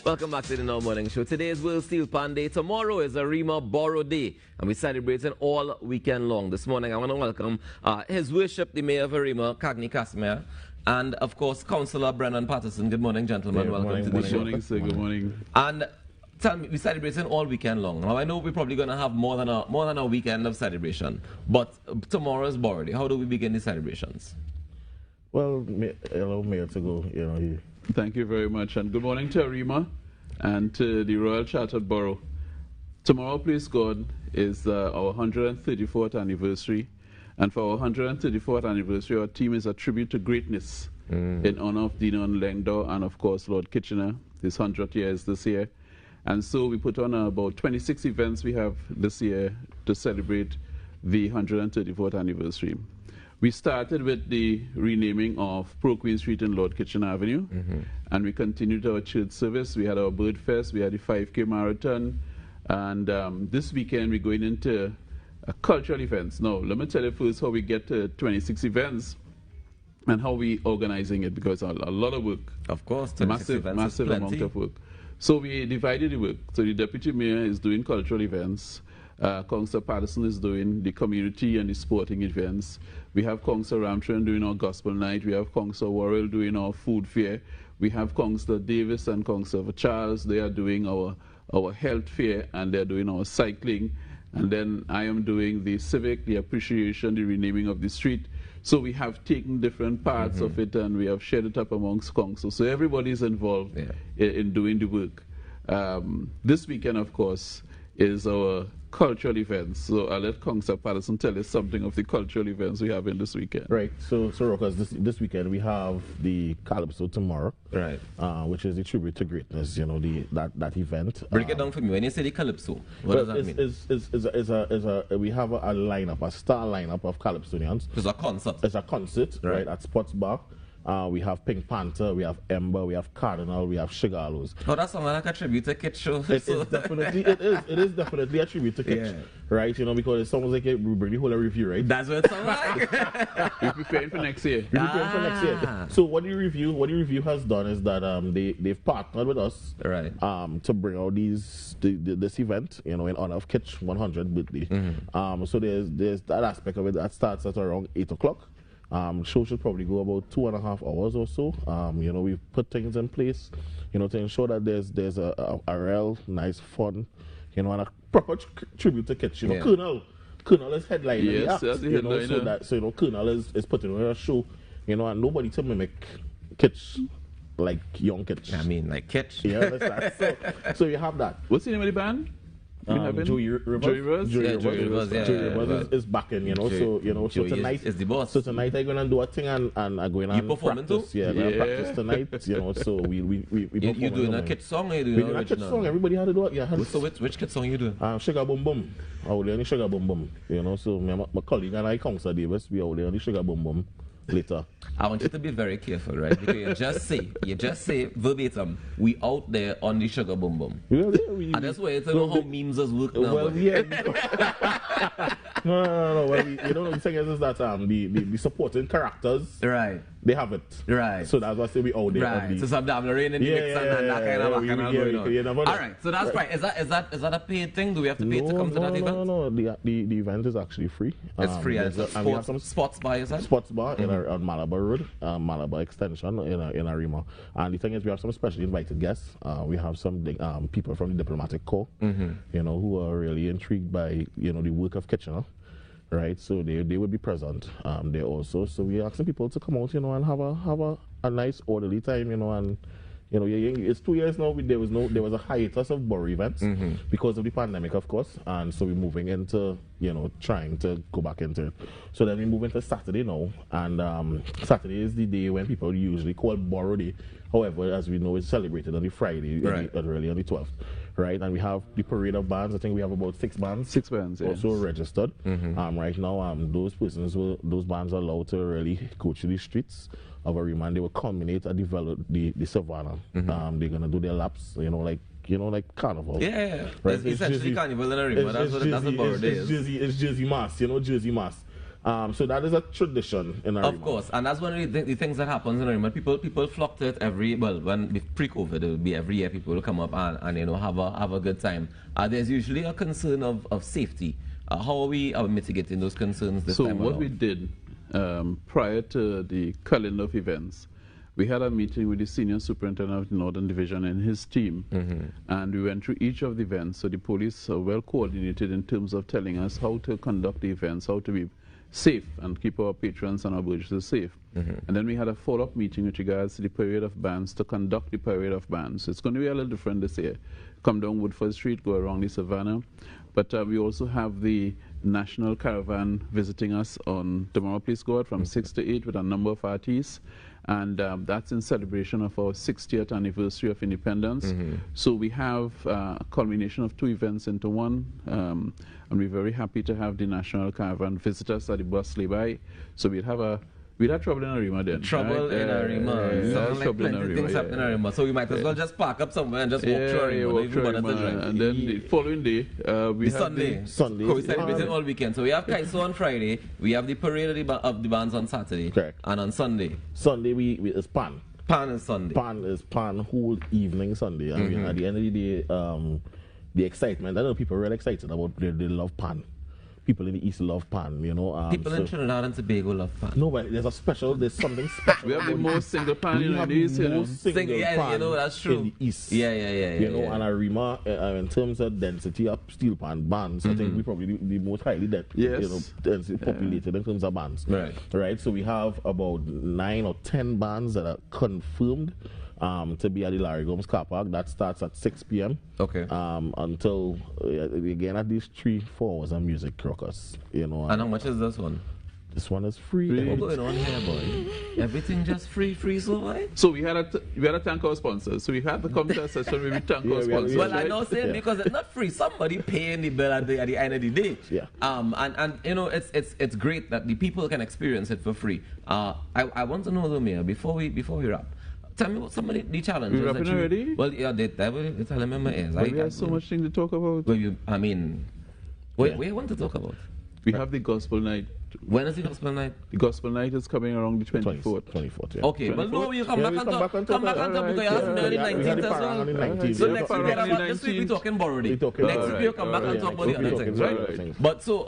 Welcome back to the Now Morning Show. Today is World Steel Pan Day. Tomorrow is Arima Borough Day, and we're celebrating all weekend long. This morning, I want to welcome His Worship, the Mayor of Arima, Cagney Casimir, and, of course, Councillor Brennan Patterson. Good morning, gentlemen. Yeah, welcome to the show. Good morning, sir. Good morning. And tell me, we're celebrating all weekend long. Now, I know we're probably going to have more than a weekend of celebration, but tomorrow is Borough Day. How do we begin the celebrations? Well, allow Mayor to go. Thank you very much, and good morning to Arima and to the Royal Chartered Borough. Tomorrow, please God, is our 134th anniversary, and for our 134th anniversary, our theme is a tribute to greatness in honor of Dino Lengdo and, of course, Lord Kitchener, his 100th years this year. And so we put on about 26 events we have this year to celebrate the 134th anniversary. We started with the renaming of Pro Queen Street and Lord Kitchener Avenue, and we continued our church service. We had our Bird Fest, we had the 5K Marathon, and this weekend we're going into cultural events. Now, let me tell you first how we get to 26 events and how we organizing it, because a lot of work. Of course, massive amount of work. So we divided the work. So the Deputy Mayor is doing cultural events. Councillor Patterson is doing the community and the sporting events. We have Councillor Ramtran doing our gospel night. We have Councillor Worrell doing our food fair. We have Councillor Davis and Councillor Charles. They are doing our health fair, and they're doing our cycling. And then I am doing the civic, the appreciation, the renaming of the street. So we have taken different parts of it, and we have shared it up amongst council. So everybody is involved in doing the work. This weekend, of course, is our cultural events. So I'll let Councillor Patterson tell us something of the cultural events we have in this weekend. Right. So Rokas, this weekend we have the Calypso tomorrow. Right. Which is the tribute to greatness. You know, that event. Break it down for me. When you say the Calypso, what does that mean? We have a lineup, a star lineup of Calypsonians. It's a concert. It's a concert, right, at Sports Bar. We have Pink Panther, we have Ember, we have Cardinal, we have Sugarlows. Oh, that's something like a tribute to Kit show. It is definitely a tribute to Kit, right? You know, because it sounds like we bring the whole review, right? That's what it sounds like. We're preparing for next year. We're preparing for next year. So what the review has done is that they've partnered with us, right, to bring out this event, you know, in honor of Kit's 100th birthday. So there's that aspect of it that starts at around 8 o'clock. Show should probably go about 2.5 hours or so. You know, we've put things in place, you know, to ensure that there's a real nice fun, you know, and a proper tribute to Kitch. You know, Colonel is headlining the act, you know, so you know, Colonel is putting on a show, you know, and nobody to mimic Kitch like young Kitch. I mean, like Kitch. Yeah, understand. So you have that. What's the name of the band? Joey Rivers is backing, you know. So you know, so tonight is the boss. So tonight I'm gonna do a thing and I'm going to practice. Yeah, I'm gonna practice tonight. You know, so we you doing a Kit song? Or you doing a Kit song? Everybody had to do it. Yeah. So which Kit song you doing? Sugar Boom Boom. I will only Sugar Boom Boom. You know, so my colleague and I, Councillor Davis, we are only Sugar Boom Boom later. I want you to be very careful, right? Because you just say verbatim, we out there on the Sugar Boom Boom. And that's why you know how memes work now. Well, yeah. No. Well, you know, the thing is that the supporting characters, right, they have it. Right. So that's why I say we out there. Right. So some damn rain in the mix and that kind of going on. All right. So that's right. Is that a paid thing? Do we have to pay to come to that event? No. The event is actually free. It's free. And we have some sports bar, is that? Sports bar on Malabar Road, Malabar Extension in Arima. And the thing is, we have some specially invited guests. We have some people from the diplomatic corps, you know, who are really intrigued by, you know, the work of Kitchener. Right, so they would be present there also. So we're asking people to come out, you know, and have a nice orderly time, you know, and you know, it's 2 years now. There was a hiatus of Borough events because of the pandemic, of course, and so we're moving into, you know, trying to go back into it. So then we move into Saturday now, and Saturday is the day when people usually call Borough Day. However, as we know, it's celebrated on the Friday, really on the 12th. Right, and we have the parade of bands. I think we have about 6 bands. 6 bands, yes. Also registered. Right now, those bands are allowed to really go to the streets of Arima, and they will culminate and develop the savannah. They're gonna do their laps, you know, like carnival. Yeah. Right? It's essentially carnival in Arima. That's what Borough Day is. It's Jersey Mass, you know, Jersey Mass. So that is a tradition in Arima. Of course, and that's one of the things that happens in Arima. People flock to it when pre-COVID, it would be every year people will come up and have a good time. There's usually a concern of safety. How are we mitigating those concerns this time around? So what we did prior to the calendar of events, we had a meeting with the senior superintendent of the Northern Division and his team, and we went through each of the events. So the police are well coordinated in terms of telling us how to conduct the events, how to be safe and keep our patrons and our visitors safe. And then we had a follow-up meeting with regards to the parade of bands, to conduct the parade of bands. It's going to be a little different this year. Come down Woodford Street, go around the Savannah. But we also have the National Caravan visiting us on tomorrow, please God, from 6 to 8 with a number of artists. And that's in celebration of our 60th anniversary of independence. So we have a culmination of 2 events into one. And we're very happy to have the National Caravan visit us at the bus lay-by. So we'd have trouble in Arima then. Trouble in Arima. Plenty things happen in Arima. So we might as well just park up somewhere and just walk through Arima. And then the following day, we have Sunday. So we celebrating all weekend. So we have Kaiso on Friday. We have the parade of the bands on Saturday. Correct. And on Sunday. Sunday is Pan. Pan is Sunday. Pan is Pan whole evening Sunday. And at the end of the day, the excitement. I know people are really excited about they love Pan. People in the East love Pan, people in Trinidad and Tobago love Pan. No, but there's something special. We have the most single Pan in the East, that's true. In the East. Yeah. And Arima, in terms of density of steel pan bands, I think we probably the most highly density populated in terms of bands. Right. So we have about 9 or 10 bands that are confirmed to be at the Larry Gomes car park. That starts at 6 p.m. Okay. Until again at least 3-4 hours of music crocus. And how much is this one? This one is free. What's going on here, boy? Everything just free, so why? So we had to thank our sponsors. So we had to come to a session where we thank our sponsors. Well, I know saying because it's not free. Somebody paying the bill at the end of the day. Yeah. And it's great that the people can experience it for free. I want to know though, Mayor, before we wrap. Tell me what some of the challenges that you... already? Well, yeah, they tell them in my ears. We have so much thing to talk about. Well, we want to talk about. We have the Gospel Night. When is the Gospel Night? The Gospel Night is coming around the 24th. 24th, yeah. Okay, well, no, you come back and talk because you have the 19th as well. So next week, this week we're talking Borough Day. Next week we'll come back and talk about the other things, right? But so,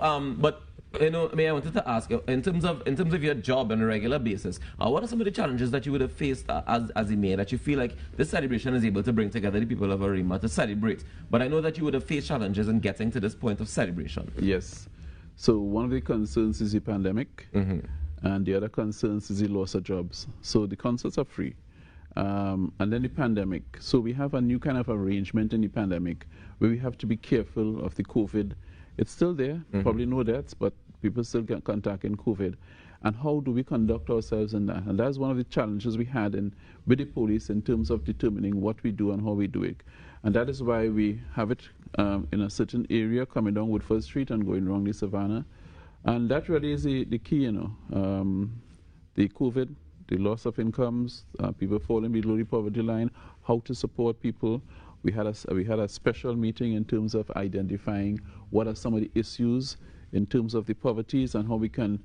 May I wanted to ask you, in terms of your job on a regular basis, what are some of the challenges that you would have faced as a mayor that you feel like this celebration is able to bring together the people of Arima to celebrate? But I know that you would have faced challenges in getting to this point of celebration. Yes. So one of the concerns is the pandemic, and the other concerns is the loss of jobs. So the concerts are free. And then the pandemic. So we have a new kind of arrangement in the pandemic where we have to be careful of the COVID. It's still there, probably no deaths, but people still get contacting COVID. And how do we conduct ourselves in that? And that's one of the challenges we had with the police in terms of determining what we do and how we do it. And that is why we have it in a certain area coming down Woodford Street and going around the Savannah. And that really is the key, the COVID, the loss of incomes, people falling below the poverty line, how to support people. We had a special meeting in terms of identifying what are some of the issues in terms of the poverties and how we can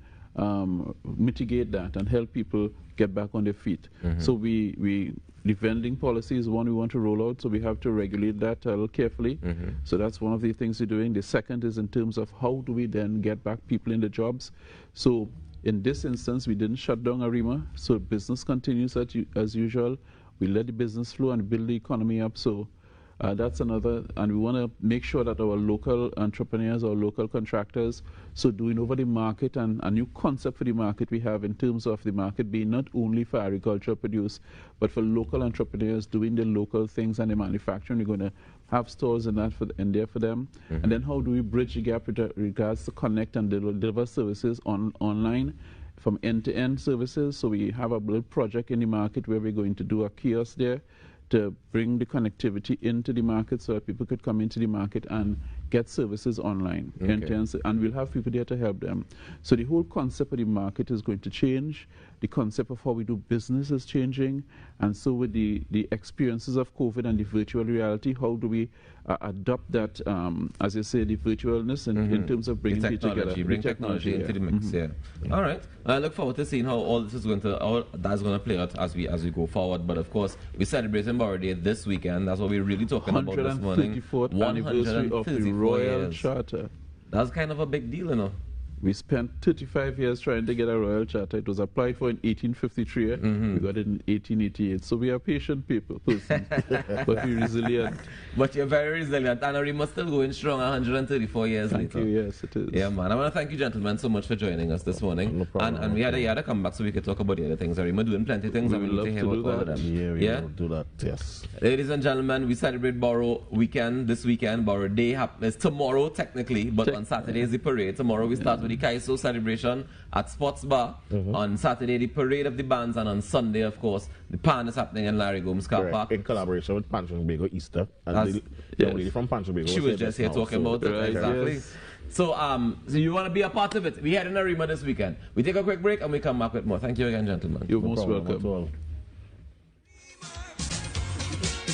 mitigate that and help people get back on their feet. So the vending policy is one we want to roll out, so we have to regulate that a little carefully. So that's one of the things we're doing. The second is in terms of how do we then get back people in the jobs. So in this instance, we didn't shut down Arima, so business continues as usual. We let the business flow and build the economy up. So that's another, and we want to make sure that our local entrepreneurs, our local contractors, so doing over the market and a new concept for the market we have in terms of the market being not only for agricultural produce, but for local entrepreneurs doing the local things and the manufacturing. We're going to have stores in there for them. And then how do we bridge the gap with regards to connect and deliver services online from end-to-end services. So we have a little project in the market where we're going to do a kiosk there to bring the connectivity into the market so that people could come into the market and get services online, and we'll have people there to help them. So the whole concept of the market is going to change. The concept of how we do business is changing, and so with the experiences of COVID and the virtual reality, how do we adopt that, as you say, the virtualness in terms of bringing people together. Bring technology into the mix, All right. I look forward to seeing how all this is going to play out as we go forward. But of course, we're celebrating Borough Day this weekend. That's what we're really talking about this morning. 134th anniversary of the Royal Charter. That's kind of a big deal, you know. We spent 35 years trying to get a royal charter. It was applied for in 1853. We got it in 1888. So we are patient people, but we're resilient. But you're very resilient. And Arima still going strong 134 years later. Thank you, yes, it is. Yeah, man. I want to thank you, gentlemen, so much for joining us this morning. No problem. And we had to come back so we could talk about the other things. Arima doing plenty of things. We would love to hear about all of them. Yeah, we will do that, yes. Ladies and gentlemen, we celebrate Borough weekend this weekend. Borough Day is tomorrow, technically, but on Saturday is the parade. Tomorrow we start with the Kaiso celebration at Sports Bar. On Saturday, the parade of the bands, and on Sunday, of course, the pan is happening in Larry Gomes Car Park. In collaboration with Pancho and Bago Easter. And the lady from Pancho Bago. She was just here talking about it, exactly. Yes. So you want to be a part of it. We had an Arima this weekend. We take a quick break and we come back with more. Thank you again, gentlemen. You're most welcome.